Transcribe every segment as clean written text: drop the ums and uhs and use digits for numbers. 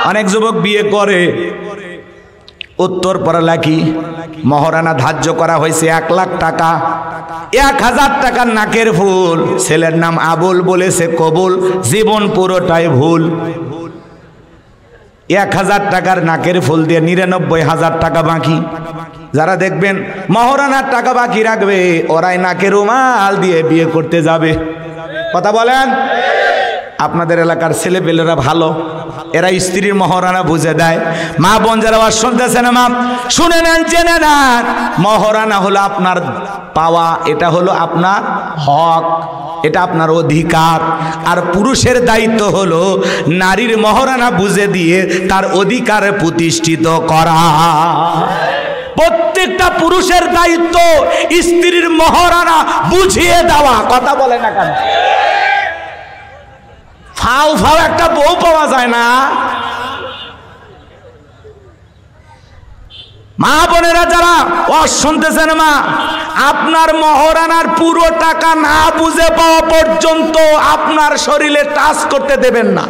অনেক যুবক বিয়ে করে, উত্তর পড়ালা কি মহারানা ধার্য করা হয়েছে 1 লাখ টাকা, 1000 টাকার নাকের ফুল, ছেলের নাম আবুল, বলেছে কবুল, জীবন পুরোটাই ভুল। 1000 টাকার নাকের ফুল দিয়ে 99,000 টাকা বাকি। যারা দেখবেন মহারানার টাকা বাকি রাখবে, ওরাই নাকের রুমাল দিয়ে বিয়ে করতে যাবে। কথা বলেন? আপনাদের এলাকার ছেলেপেলেরা ভালো, এরা স্ত্রীর মহারানা বুঝে দেয়। মা বোন যারা আওয়াজ শুনতেছেন, মা শুনে নেন, জেনে নেন, মহারানা হলো আপনার পাওয়া, এটা হলো আপনার হক, এটা আপনার অধিকার। আর পুরুষের দায়িত্ব হলো নারীর মহারানা বুঝে দিয়ে তার অধিকার প্রতিষ্ঠিত করা। প্রত্যেকটা পুরুষের দায়িত্ব স্ত্রীর মহারানা বুঝিয়ে দেওয়া। কথা বলে না কেন? ফাও ফাও একটা বউ পাওয়া যায় না। মা বোনেরা যারা শুনতেছেন, মা আপনার মহারানার পুরো টাকা না বুঝে পাওয়া পর্যন্ত আপনার শরীরে টাচ করতে দেবেন না।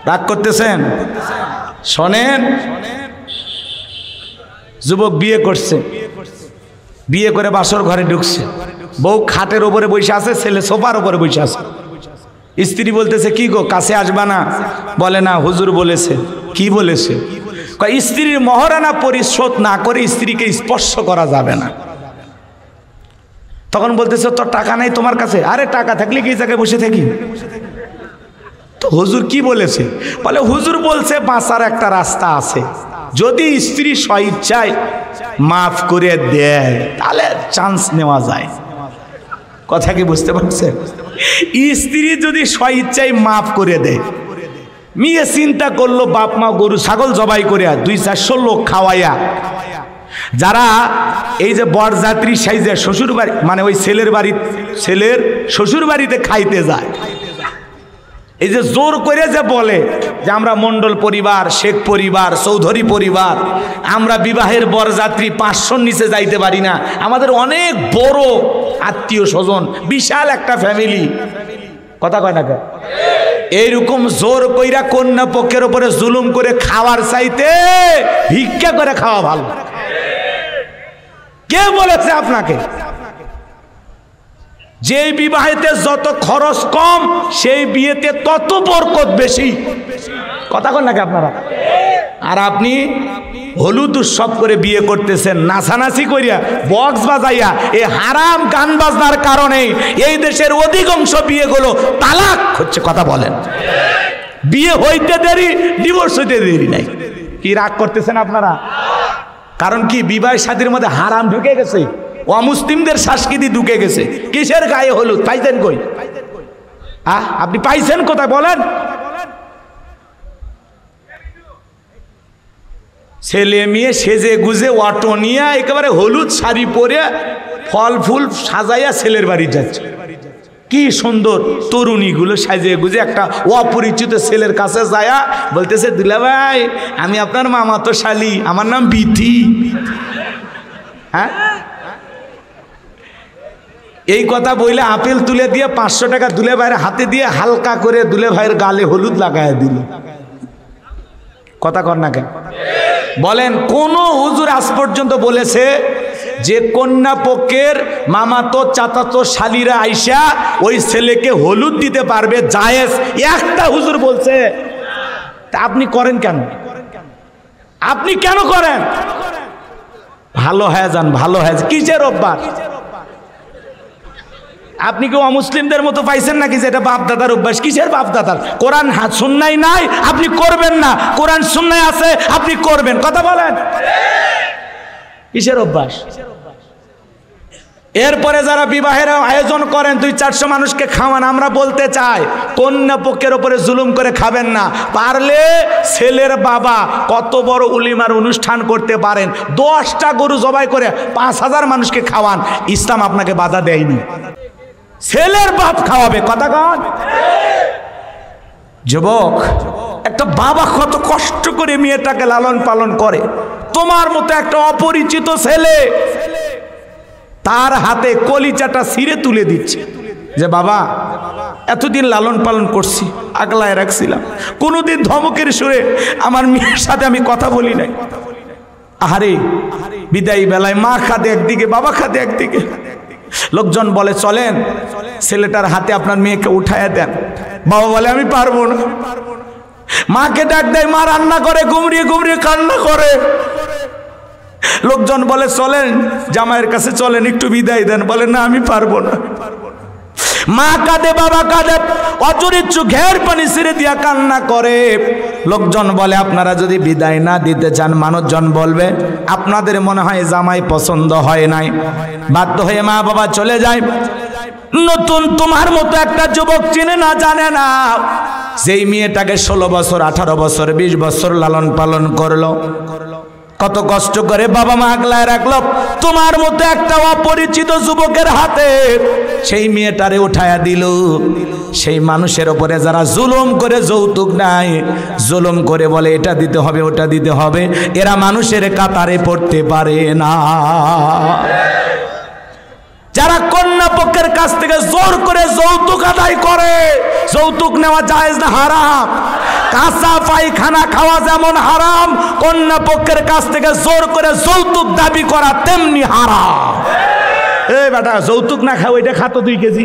রাগ করতেছেন? শোনেন, যুবক বিয়ে করছে, বিয়ে করে বাসর ঘরে ঢুকছে, বউ খাটের উপরে বসে আছে, ছেলে সোফার উপরে বসে আছে। স্ত্রী বলতেছে, কি গো কাছে আসবা না? বলে না, হুজুর বলেছে। কি বলেছে? স্ত্রীর মহারানা পরিশোধ না করে স্ত্রীকে স্পর্শ করা যাবে না। তখন বলতেছে, তোর টাকা নাই তোমার কাছে? আরে টাকা থাকলে কি জায়গায় বসে থাকি? তো হুজুর কি বলেছে? বলে হুজুর বলছে বাঁচার একটা রাস্তা আছে, যদি স্ত্রী স্বইচ্ছায় মাফ করে দেয় তাহলে চান্স নেওয়া যায়। কথা কি বুঝতে পারছেন? স্ত্রী যদি স্বইচ্ছায় মাফ করে দেয়, মেয়ে চিন্তা করলো বাপ মা গরু ছাগল জবাই করে 200-400 লোক খাওয়াইয়া, যারা এই যে বরযাত্রী সাইজে শ্বশুর বাড়ি, মানে ওই ছেলের শ্বশুর বাড়িতে খাইতে যায়, এই যে জোর করে যে বলে যে আমরা মন্ডল পরিবার, শেখ পরিবার, চৌধুরী পরিবার, আমরা বিবাহের বরযাত্রী 500-র নিচে যাইতে পারি না, আমাদের অনেক বড় আত্মীয় স্বজন, বিশাল একটা ফ্যামিলি। কথা কয় না কেন? এইরকম জোর কইরা কন্যা পক্ষের উপরে জুলুম করে খাওয়ার চাইতে ভিক্ষা করে খাওয়া ভালো। কে বলেছে আপনাকে? যে বিবাহেতে যত খরচ কম, সেই বিয়েতে তত বরকত বেশি। কথা কন নাকি আপনারা? আর আপনি হলুদ উৎসব করে বিয়ে করতেছেন, নাচানাচি করিয়া, বক্স বাজাইয়া, এই হারাম গান বাজনার কারণে এই দেশের অধিকাংশ বিয়েগুলো তালাক হচ্ছে। কথা বলেন? বিয়ে হইতে দেরি, ডিভোর্স হইতে দেরি নাই। কি রাগ করতেছেন আপনারা? কারণ কি, বিবাহ শাদীর মধ্যে হারাম ঢুকে গেছে, অমুসলিমদের সংস্কৃতি ঢুকে গেছে। কিসের গায়ে হলুদ পাইছেন কই? আপনি পাইছেন কোথায় বলেন? ছেলে মেয়ে সেজে গুজে অটো নিয়ে একেবারে হলুদ শাড়ি পরে ফল ফুল সাজাইয়া ছেলের বাড়ি যাচ্ছে। কি সুন্দর তরুণীগুলো সাজে গুজে একটা অপরিচিত ছেলের কাছে যায়া বলতেছে, দুলা ভাই আমি আপনার মামাতো শালি, আমার নাম বিথি। হ্যাঁ, এই কথা বইলে আপেল তুলে দিয়ে 500 টাকা দুলে ভাইয়ের হাতে দিয়ে হালকা করে দুলে ভাইয়ের গালে হলুদ লাগায় দিল। কথা কর না কেন? বলেন, কোন হুজুর আজ পর্যন্ত বলেছে যে কন্যা পক্ষের মামাতো চাচাতো শালিরা আইসা ওই ছেলেকে হলুদ দিতে পারবে? জায়েজ একটা হুজুর বলছে? তা আপনি করেন কেন? আপনি কেন করেন? ভালো হয়ে যান, ভালো হয়ে যান। কিসের অভ্যাস? আপনি কি অমুসলিমদের মতো পাইছেন নাকি যে এটা বাপ দাদার অভ্যাস? কিসের বাপ দাদার? কোরআন সুন্নায় নাই, আপনি করবেন না। কোরআন সুন্নায় আছে, আপনি করবেন। কথা বলেন, কিসের অভ্যাস? এরপরে যারা বিবাহের আয়োজন করেন 200-400 মানুষকে খাওয়ান, আমরা বলতে চাই কন্যা পক্ষের উপরে জুলুম করে খাবেন না। পারলে ছেলের বাবা কত বড় উলিমার অনুষ্ঠান করতে পারেন, 10টা গরু জবাই করে 5000 মানুষকে খাওয়ান, ইসলাম আপনাকে বাধা দেয়নি। ছেলের বাপ খাওয়াবে। কথা কন? যুবক, একটা বাবা কত কষ্ট করে মেয়েটাকে লালন পালন করে, তোমার মতো একটা অপরিচিত ছেলে তার হাতে কলিজাটা ছিঁড়ে তুলে দিচ্ছে যে বাবা এতদিন লালন পালন করছি, আগলায় রাখছিলাম, কোনোদিন ধমকের সুরে আমার মেয়ের সাথে আমি কথা বলি নাই। আহারে বিদায়ী বেলায় মা খাদে একদিকে, বাবা খাদে একদিকে। লোকজন বলে চলেন ছেলেটার হাতে আপনার মেয়েকে উঠায় দেন। বাবা বলে আমি পারবো না। মাকে ডাক দেয়, মা রান্না করে, গুমড়িয়ে গুমড়িয়ে কান্না করে। লোকজন বলে চলেন জামাইয়ের কাছে চলেন, একটু বিদায় দেন। বলে না আমি পারবো না। মা কাঁদে, বাবা কাঁদে, অচরিত চোখের পানি ছেড়ে দিয়া কান্না করে। লোকজন বলে আপনারা যদি বিদায় না দিতে চান, মানুষজন বলবে আপনাদের মনে হয় জামাই পছন্দ হয় নাই। বাধ্য হয়ে মা বাবা চলে যায়। নতুন তোমার মতো একটা যুবক চিনে না, জানে না, যেই মেয়েটাকে 16 বছর 18 বছর 20 বছর লালন পালন করলো, কত কষ্ট করে বাবা মা আগলায় রাখলো, তোমার মতো একটা অপরিচিত যুবকের হাতে সেই মেয়েটারে উঠায়া দিল। সেই মানুষের উপরে যারা জুলুম করে, যৌতুক নাই, জুলুম করে বলে এটা দিতে হবে ওটা দিতে হবে, এরা মানুষের কাতারে পড়তে পারে না। যারা কন্যা পক্ষের কাছ থেকে জোর করে যৌতুক আদায় করে, যৌতুক নেওয়া জায়েজ না, হারাম। কাঁচা পায়খানা খাওয়া যেমন হারাম, কন্যা পক্ষের কাছ থেকে জোর করে যৌতুক দাবি করা তেমনি হারাম। এই বেটা যৌতুক না খাও, এটা খাতো 2 কেজি।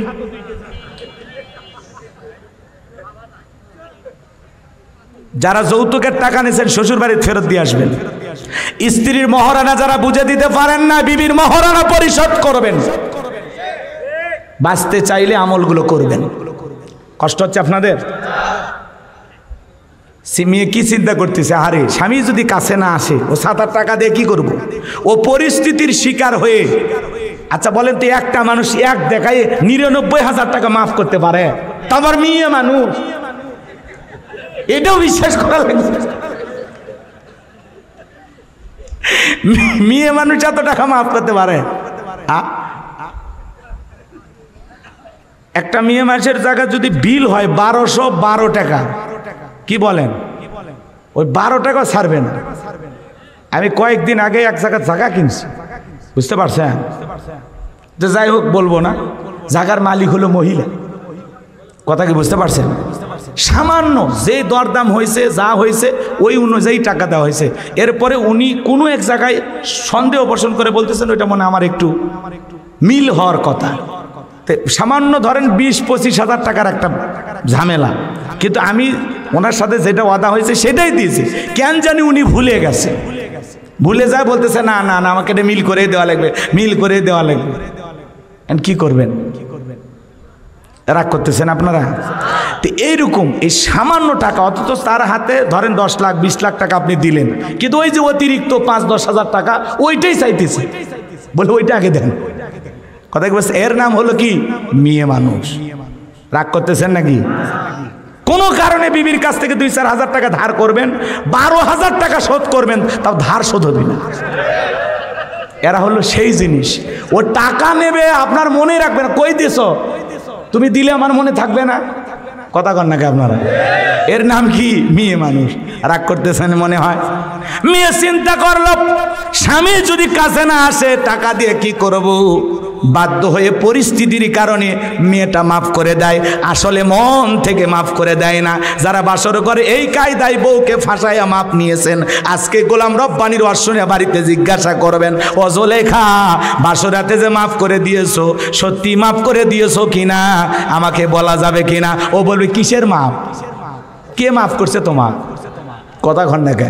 যারা যৌতুকের টাকা নিয়েছেন শ্বশুর বাড়িতে ফেরত দিয়ে আসবেন। স্ত্রীর মহারানা যারা বুঝে দিতে পারেন না, বিবির মহারানা পরিশোধ করবেন। বাঁচতে চাইলে আমলগুলো করবেন। কষ্ট হচ্ছে আপনাদের? মেয়ে কি চিন্তা করতেছে, আরে স্বামী যদি কাছে না আসে, ও 7-8 টাকা দিয়ে কি করব? ও পরিস্থিতির শিকার হয়ে, আচ্ছা বলেন তো, একটা মানুষ এক দেখায় 99,000 টাকা মাফ করতে পারে? তা আমার মেয়ে মানুষ, এটাও বিশ্বাস করা লাগবে। মেয়ে মানুষ এত টাকা মাফ করতে পারে? একটা মেয়ে মানুষের জায়গা যদি বিল হয় 1212 টাকা, কি বলেন, ওই 12 টাকা ছাড়বেন। আমি কয়েকদিন আগে এক জায়গা কিনছি, বুঝতে পারছেন? যে যাই হোক বলবো না, জায়গার মালিক হলো মহিলা। কথা কি বুঝতে পারছেন? সামান্য যে দরদাম হয়েছে, যা হয়েছে ওই অনুযায়ী টাকা দেওয়া হয়েছে। এরপরে উনি কোনো এক জায়গায় সন্দেহ পোষণ করে বলতেছেন ওইটা মনে আমার একটু মিল হওয়ার কথা। সামান্য ধরেন 20-25 হাজার টাকার একটা ঝামেলা, কিন্তু আমি ওনার সাথে যেটা ওয়াদা হয়েছে সেটাই দিয়েছি। কেন জানি উনি ভুলে গেছে, ভুলে যায়, বলতেছে না না না আমাকে এটা মিল করে দেওয়া লাগবে, মিল করে দেওয়া লাগবে। কি করবেন? রাগ করতেছেন আপনারা? তো এইরকম এই সামান্য টাকা, অথচ তার হাতে ধরেন 10 লাখ 20 লাখ টাকা আপনি দিলেন, কিন্তু ওই যে অতিরিক্ত 5-10 হাজার টাকা ওইটাই চাইতেছে, বলে ওইটা আগে দেন। কথা কি বলছে? এর নাম হলো কি? মেয়ে মানুষ। রাগ করতেছেন নাকি? কোনো কারণে বিবির কাছ থেকে 2-4 হাজার টাকা ধার করবেন, 12,000 টাকা শোধ করবেন, তাও ধার শোধ হবে না। এরা হলো সেই জিনিস, ও টাকা নেবে আপনার মনে রাখবে না। কই দিছো? তুমি দিলে আমার মনে থাকবে না। কথা কন নাকি আপনারা? এর নাম কি? মেয়ে মানুষ। রাগ করতেছেন মনে হয়? মেয়ে চিন্তা করলো স্বামী যদি কাছে না আসে টাকা দিয়ে কি করব, বাধ্য হয়ে পরিস্থিতির কারণে মেয়েটা মাফ করে দেয়। আসলে মন থেকে মাফ করে দেয় না। যারা বাসর করে এই কায়দায় বউকে ফাঁসাইয়া মাপ নিয়েছেন, আজকে গোলাম রব্বানির অর্শনে বাড়িতে জিজ্ঞাসা করবেন, ও জুলেখা বাসরাতে যে মাফ করে দিয়েছো, সত্যি মাফ করে দিয়েছো কিনা, আমাকে বলা যাবে কিনা? ও বলবে কিসের মাপ? কে মাফ করছে তোমার? কথা ঘন না কে?